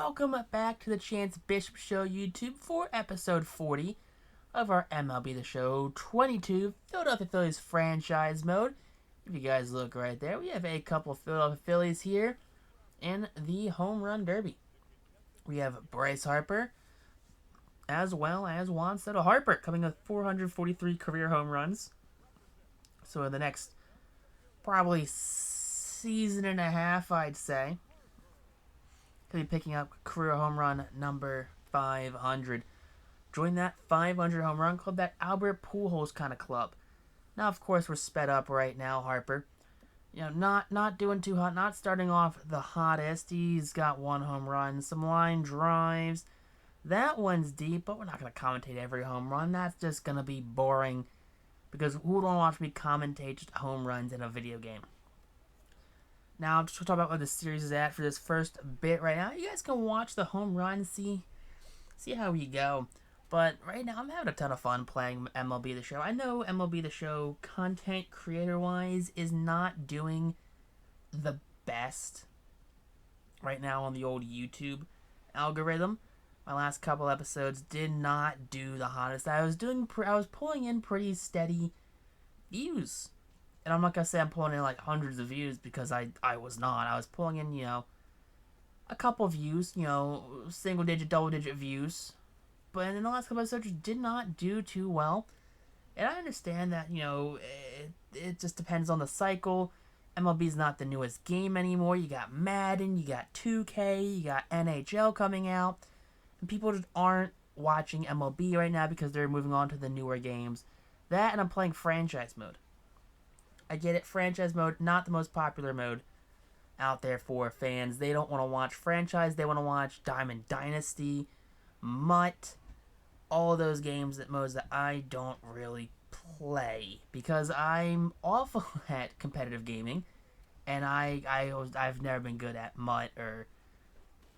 welcome back to the Chance Bishop Show YouTube for episode 40 of our MLB The Show 22 Philadelphia Phillies franchise mode. If you guys look right there, we have a couple of Philadelphia Phillies here in the home run derby. We have Bryce Harper as well as Juan Soto. Harper coming with 443 career home runs. So in the next probably season and a half, I'd say, he'll be picking up career home run number 500. Join that 500 home run club, that Albert Pujols kind of club. Now, of course, we're sped up right now, Harper. Not doing too hot, not starting off the hottest. He's got one home run, some line drives. That one's deep, but we're not going to commentate every home run. That's just going to be boring, because who would want to watch me commentate just home runs in a video game? Now, I'm just going to talk about what the series is at for this first bit right now. You guys can watch the home run, see how we go. But right now, I'm having a ton of fun playing MLB The Show. I know MLB The Show, content creator-wise, is not doing the best right now on the old YouTube algorithm. My last couple episodes did not do the hottest. I was pulling in pretty steady views. And I'm not going to say I'm pulling in like hundreds of views, because I was not. I was pulling in, a couple views, single digit, double digit views. But in the last couple episodes, did not do too well. And I understand that, it just depends on the cycle. MLB is not the newest game anymore. You got Madden, you got 2K, you got NHL coming out. And people just aren't watching MLB right now because they're moving on to the newer games. That, and I'm playing franchise mode. I get it, franchise mode, not the most popular mode out there for fans. They don't want to watch franchise. They want to watch Diamond Dynasty, Mutt, all of those modes that I don't really play, because I'm awful at competitive gaming, and I've never been good at Mutt or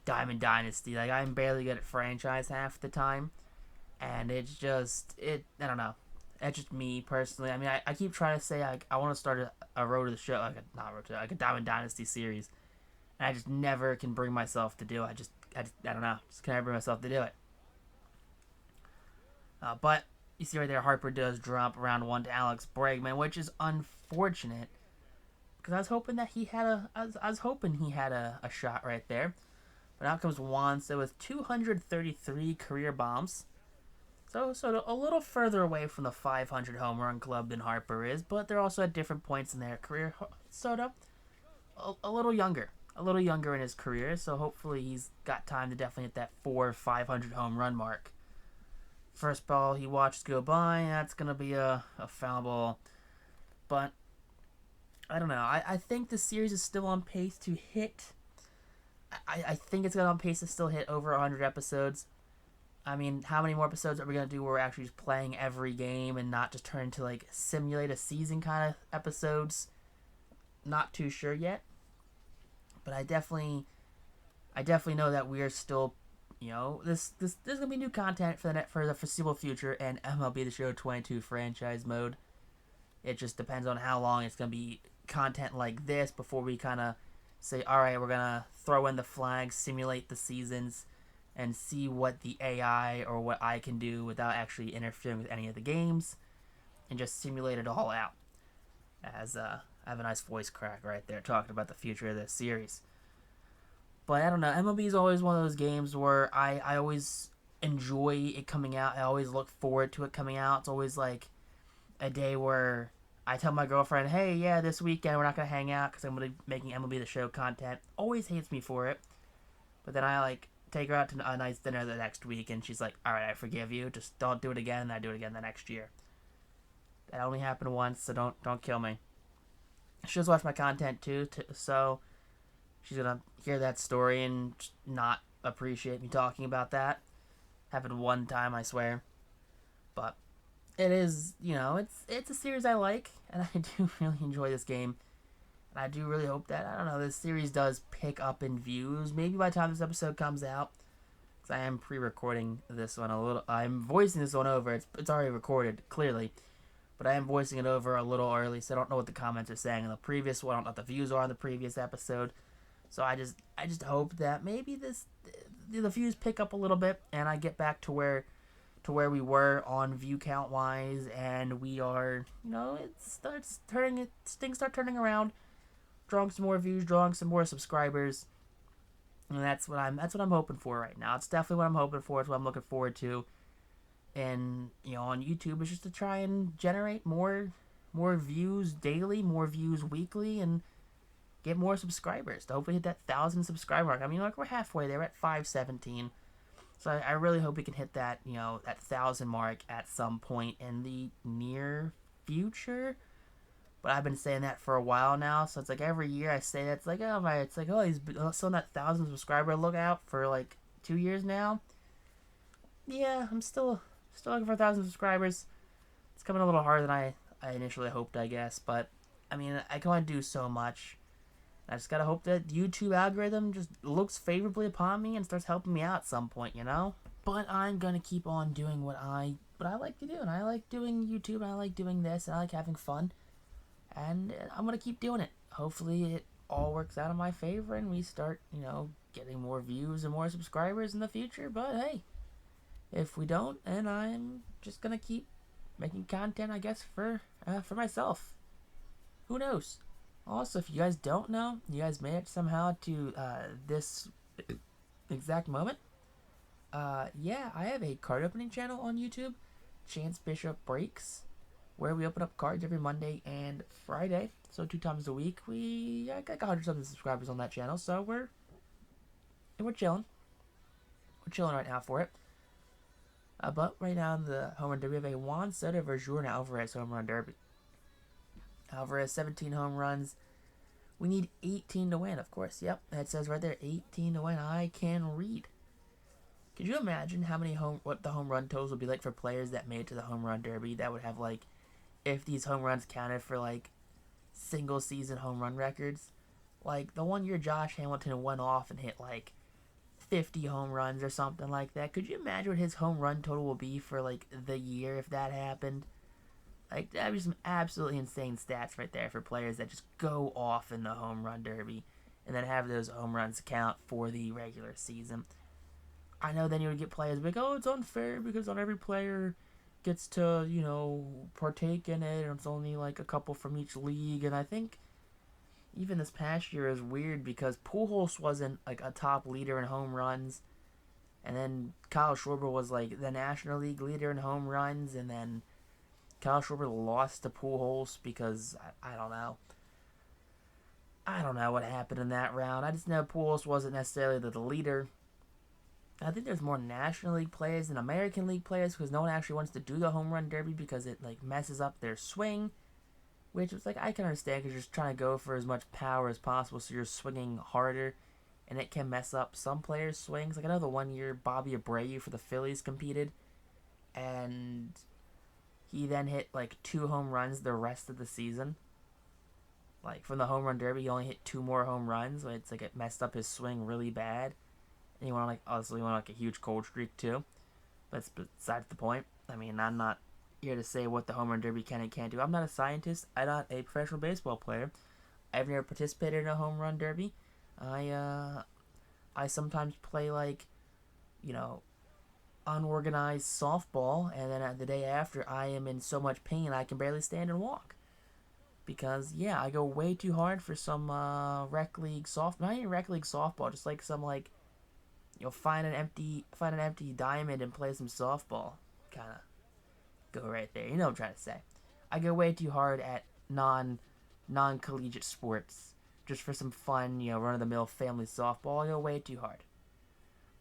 Diamond Dynasty. Like, I'm barely good at franchise half the time, and I don't know. That's just me personally. I mean, I keep trying to say I want to start a Road to the Show, like a Diamond Dynasty series, and I just never can bring myself to do it. I don't know. Just can't bring myself to do it. But you see right there, Harper does drop round one to Alex Bregman, which is unfortunate, because I was hoping he had a shot right there. But out comes Juan Soto with 233 career bombs. So a little further away from the 500 home run club than Harper is, but they're also at different points in their career. Soto, a little younger in his career, so hopefully he's got time to definitely hit that 500 home run mark. First ball he watched go by, that's going to be a foul ball. But I don't know. I think the series is still on pace to hit. I think it's on pace to still hit over 100 episodes. I mean, how many more episodes are we going to do where we're actually just playing every game and not just turn into like simulate a season kind of episodes? Not too sure yet. But I definitely know that we are still, there's going to be new content for the foreseeable future and MLB The Show 22 franchise mode. It just depends on how long it's going to be content like this before we kind of say, all right, we're going to throw in the flags, simulate the seasons, and see what the AI or what I can do without actually interfering with any of the games, and just simulate it all out. As I have a nice voice crack right there talking about the future of this series. But I don't know, MLB is always one of those games where I always enjoy it coming out. I always look forward to it coming out. It's always like a day where I tell my girlfriend, hey, yeah, this weekend we're not going to hang out because I'm going to be making MLB The Show content. Always hates me for it. But then I take her out to a nice dinner the next week, and she's like, all right, I forgive you. Just don't do it again, and I do it again the next year. That only happened once, so don't kill me. She does watch my content too, so she's gonna hear that story and not appreciate me talking about that. Happened one time, I swear. But it is, it's a series I like, and I do really enjoy this game. And I do really hope that, I don't know, this series does pick up in views. Maybe by the time this episode comes out, because I am pre-recording this one a little. I'm voicing this one over. It's already recorded, clearly. But I am voicing it over a little early, so I don't know what the comments are saying in the previous one. I don't know what the views are on the previous episode. So I just hope that maybe the views pick up a little bit, and I get back to where we were on view count wise, and we are, things start turning around, drawing some more views, drawing some more subscribers, and that's what I'm hoping for right now. It's definitely what I'm hoping for. It's what I'm looking forward to, and on YouTube is just to try and generate more views daily, more views weekly, and get more subscribers to hopefully hit that 1,000 subscriber mark. I mean, we're halfway there, at 517. So I really hope we can hit that, that 1,000 mark at some point in the near future. But I've been saying that for a while now, so it's like every year I say that, he's still in that 1,000 subscriber lookout for like 2 years now. Yeah, I'm still looking for 1,000 subscribers. It's coming a little harder than I initially hoped, I guess. But I mean, I can only do so much. I just gotta hope that YouTube algorithm just looks favorably upon me and starts helping me out at some point. But I'm gonna keep on doing what I like to do, and I like doing YouTube, and I like doing this, and I like having fun, and I'm gonna keep doing it. Hopefully, it all works out in my favor, and we start, getting more views and more subscribers in the future. But hey, if we don't, then I'm just gonna keep making content, I guess, for myself. Who knows? Also, if you guys don't know, you guys made it somehow to this exact moment. Yeah, I have a card opening channel on YouTube, Chance Bishop Breaks, where we open up cards every Monday and Friday. So 2 times a week. I got 100-something subscribers on that channel, so we're chilling. We're chilling right now for it. But right now in the home run derby, we have a Juan Soto versus Jordan Alvarez home run derby. Alvarez, 17 home runs. We need 18 to win, of course. Yep, that says right there, 18 to win. I can read. Could you imagine what the home run totals would be like for players that made it to the home run derby? That would have, like, if these home runs counted for, like, single season home run records. Like, the one year Josh Hamilton went off and hit, like, 50 home runs or something like that. Could you imagine what his home run total will be for, like, the year if that happened? Like, that'd be some absolutely insane stats right there for players that just go off in the home run derby and then have those home runs count for the regular season. I know then you would get players like, oh, it's unfair because not every player gets to, partake in it, and it's only like a couple from each league. And I think even this past year is weird because Pujols wasn't like a top leader in home runs, and then Kyle Schwarber was like the National League leader in home runs, and then Kyle Schwarber lost to Pujols because I don't know. I don't know what happened in that round. I just know Pujols wasn't necessarily the leader. I think there's more National League players than American League players because no one actually wants to do the home run derby because it like messes up their swing, which is like I can understand because you're just trying to go for as much power as possible, so you're swinging harder, and it can mess up some players' swings. Like I know the one year Bobby Abreu for the Phillies competed, and he then hit like 2 home runs the rest of the season. Like from the home run derby, he only hit 2 more home runs. But it's like it messed up his swing really bad. And he went on like a huge cold streak too. But besides the point. I mean, I'm not here to say what the home run derby can and can't do. I'm not a scientist. I'm not a professional baseball player. I've never participated in a home run derby. I sometimes play like, unorganized softball, and then the day after I am in so much pain I can barely stand and walk because I go way too hard for some rec league not even rec league softball, just like some like find an empty diamond and play some softball kind of go right there. You know what I'm trying to say. I go way too hard at non-collegiate sports just for some fun, run-of-the-mill family softball. I go way too hard.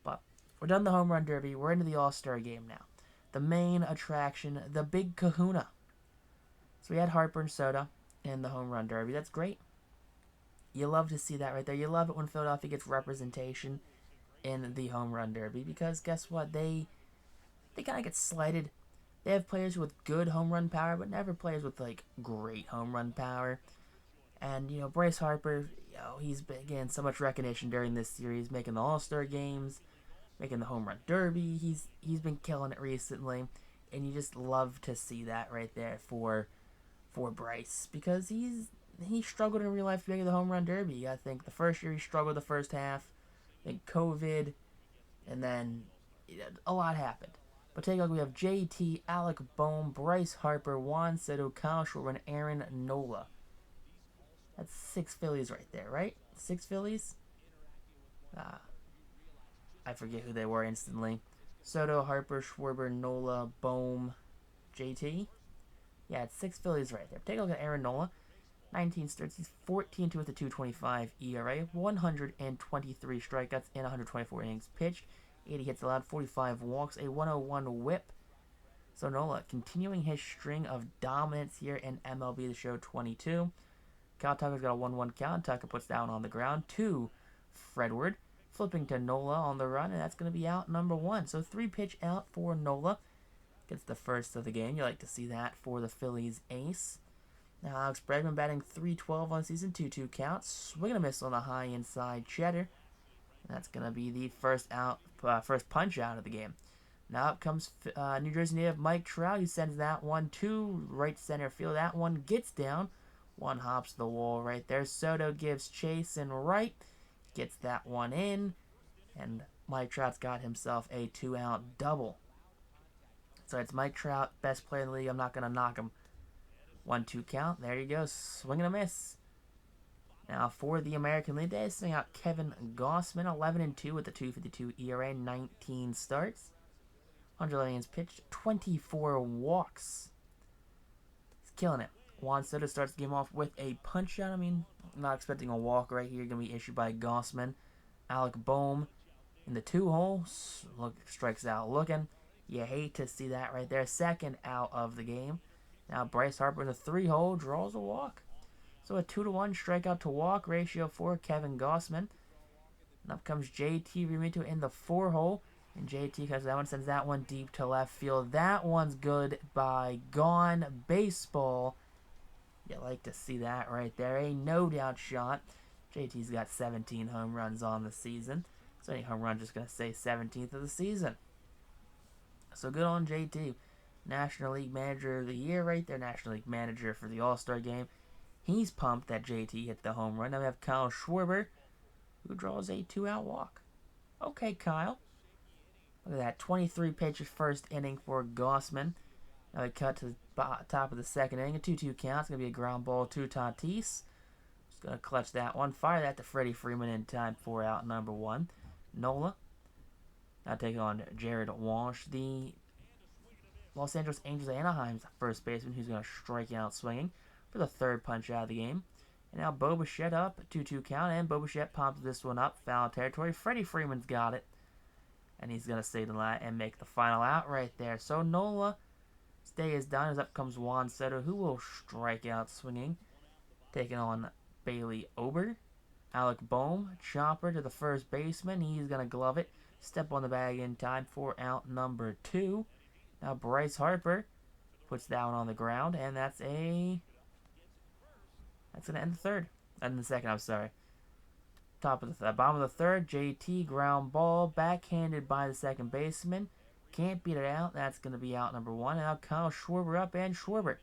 But we're done the home run derby. We're into the All-Star game now. The main attraction, the big kahuna. So we had Harper and Soto in the home run derby. That's great. You love to see that right there. You love it when Philadelphia gets representation in the home run derby because guess what? They kind of get slighted. They have players with good home run power, but never players with like great home run power. And Bryce Harper, he's been getting so much recognition during this series, making the All-Star games, making the home run derby. He's been killing it recently, and you just love to see that right there for Bryce because he struggled in real life making the home run derby. I think the first year he struggled the first half. I think COVID, And then a lot happened. But take a look. We have JT, Alec Bohm, Bryce Harper, Juan Soto, Kyle Schwarber, and Aaron Nola. That's 6 Phillies right there, right? 6 Phillies? Uh, I forget who they were instantly. Soto, Harper, Schwarber, Nola, Bohm, JT. Yeah, it's 6 Phillies right there. Take a look at Aaron Nola. 19 starts. He's 14-2 with a 2.25 ERA, 123 strikeouts in 124 innings pitched, 80 hits allowed, 45 walks, a 101 whip. So Nola continuing his string of dominance here in MLB The Show 22. Kyle Tucker's got a 1-1 count. Tucker puts down on the ground. 2, Fredward. Flipping to Nola on the run, and that's going to be out number 1. So 3-pitch out for Nola. Gets the first of the game. You like to see that for the Phillies ace. Now Alex Bregman batting .312 on season, 2-2 count. Swing and a miss on the high inside cheddar. That's going to be the first punch out of the game. Now up comes New Jersey native Mike Trout. He sends that one to right center field. That one gets down. One hops the wall right there. Soto gives chase and right. Gets that one in. And Mike Trout's got himself a 2-out double. So it's Mike Trout, best player in the league. I'm not going to knock him. 1-2 count. There you go. Swing and a miss. Now for the American League, they sing out Kevin Gausman, 11-2 with a 2.52 ERA, 19 starts. 100 innings pitched, 24 walks. He's killing it. Juan Soto starts the game off with a punch out. I mean, I'm not expecting a walk right here. Going to be issued by Gausman. Alec Bohm in the 2-hole. Strikes out looking. You hate to see that right there. Second out of the game. Now Bryce Harper in the 3-hole draws a walk. So a 2-to-1 strikeout to walk ratio for Kevin Gausman. And up comes JT Realmuto in the 4-hole. And JT, because that one sends that one deep to left field. That one's good by gone baseball. You like to see that right there. A no-doubt shot. JT's got 17 home runs on the season. So any home run just going to say 17th of the season. So good on JT. National League Manager of the Year right there. National League Manager for the All-Star Game. He's pumped that JT hit the home run. Now we have Kyle Schwarber, who draws a 2-out walk. Okay, Kyle. Look at that. 23 pitches first inning for Gausman. Now we cut to the top of the second inning. A 2-2 count. It's going to be a ground ball to Tatis. Just going to clutch that one. Fire that to Freddie Freeman in time for out number 1. Nola. Now taking on Jared Walsh, the Los Angeles Angels Anaheim's first baseman, who's going to strike out swinging for the third punch out of the game. And now Bo Bichette up, 2-2 count, and Bo Bichette pops this one up, foul territory. Freddie Freeman's got it, and he's going to stay the lat and make the final out right there. So Nola, stay is done, as up comes Juan Soto, who will strike out swinging, taking on Bailey Ober. Alec Bohm, chopper to the first baseman, he's going to glove it, step on the bag in time for out number 2. Now Bryce Harper puts that one on the ground, and that's going to end the third. End the second, I'm sorry. Bottom of the third, JT, ground ball, backhanded by the second baseman. Can't beat it out. That's going to be out number 1. Now Kyle Schwarber up, and Schwarber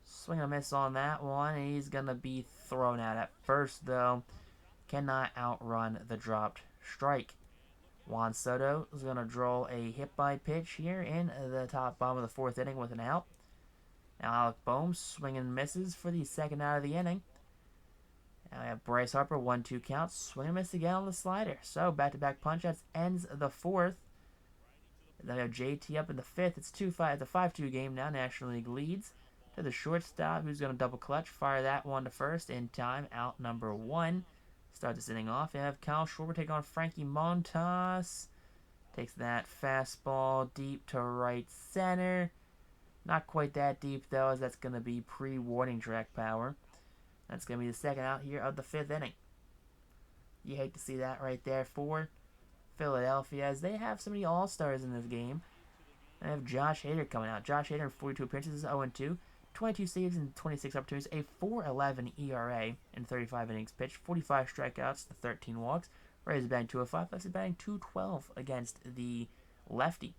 swing and a miss on that one. And he's going to be thrown out at first, though. Cannot outrun the dropped strike. Juan Soto is going to draw a hit-by-pitch here in the bottom of the 4th inning with an out. Now Alec Bohm swinging and misses for the second out of the inning. Now we have Bryce Harper, 1-2 count, swing and miss again on the slider. So back-to-back punch-outs ends the 4th. And then we have JT up in the 5th. It's a 5-2 game now. National League leads to the shortstop, who's going to double clutch, fire that one to first in time, out number 1. Start this inning off. You have Kyle Schwarber take on Frankie Montas. Takes that fastball deep to right center. Not quite that deep, though, as that's going to be pre-warning track power. That's going to be the second out here of the 5th inning. You hate to see that right there for Philadelphia, as they have so many all-stars in this game. They have Josh Hader coming out. Josh Hader in 42 appearances, 0-2. 22 saves and 26 opportunities, a 4.11 ERA in 35 innings pitched, 45 strikeouts to 13 walks. Rays batting 205, Lefty's batting 212 against the lefty.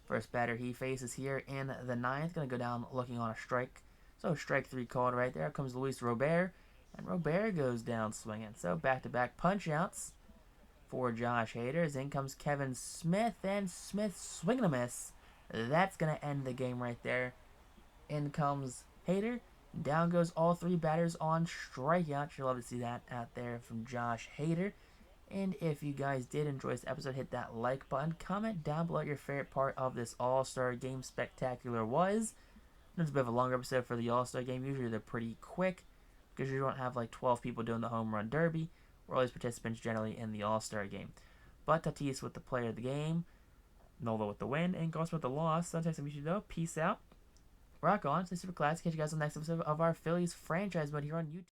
First batter he faces here in the 9th, going to go down looking on a strike. So strike 3 called right there. Comes Luis Robert, and Robert goes down swinging. So back-to-back punch-outs. for Josh Hader. In comes Kevin Smith, and Smith swinging a miss. That's going to end the game right there. In comes Hader. Down goes all three batters on strikeout. You'll love to see that out there from Josh Hader. And if you guys did enjoy this episode, hit that like button. Comment down below what your favorite part of this All-Star Game Spectacular was. It's a bit of a longer episode for the All-Star Game. Usually they're pretty quick because you don't have like 12 people doing the home run derby. Or all these participants generally in the All-Star Game. But Tatis with the player of the game. Nola with the win. And Ghost with the loss. So until next time, though, peace out. Rock on. Stay super classy. Catch you guys on the next episode of our Phillies franchise mode here on YouTube.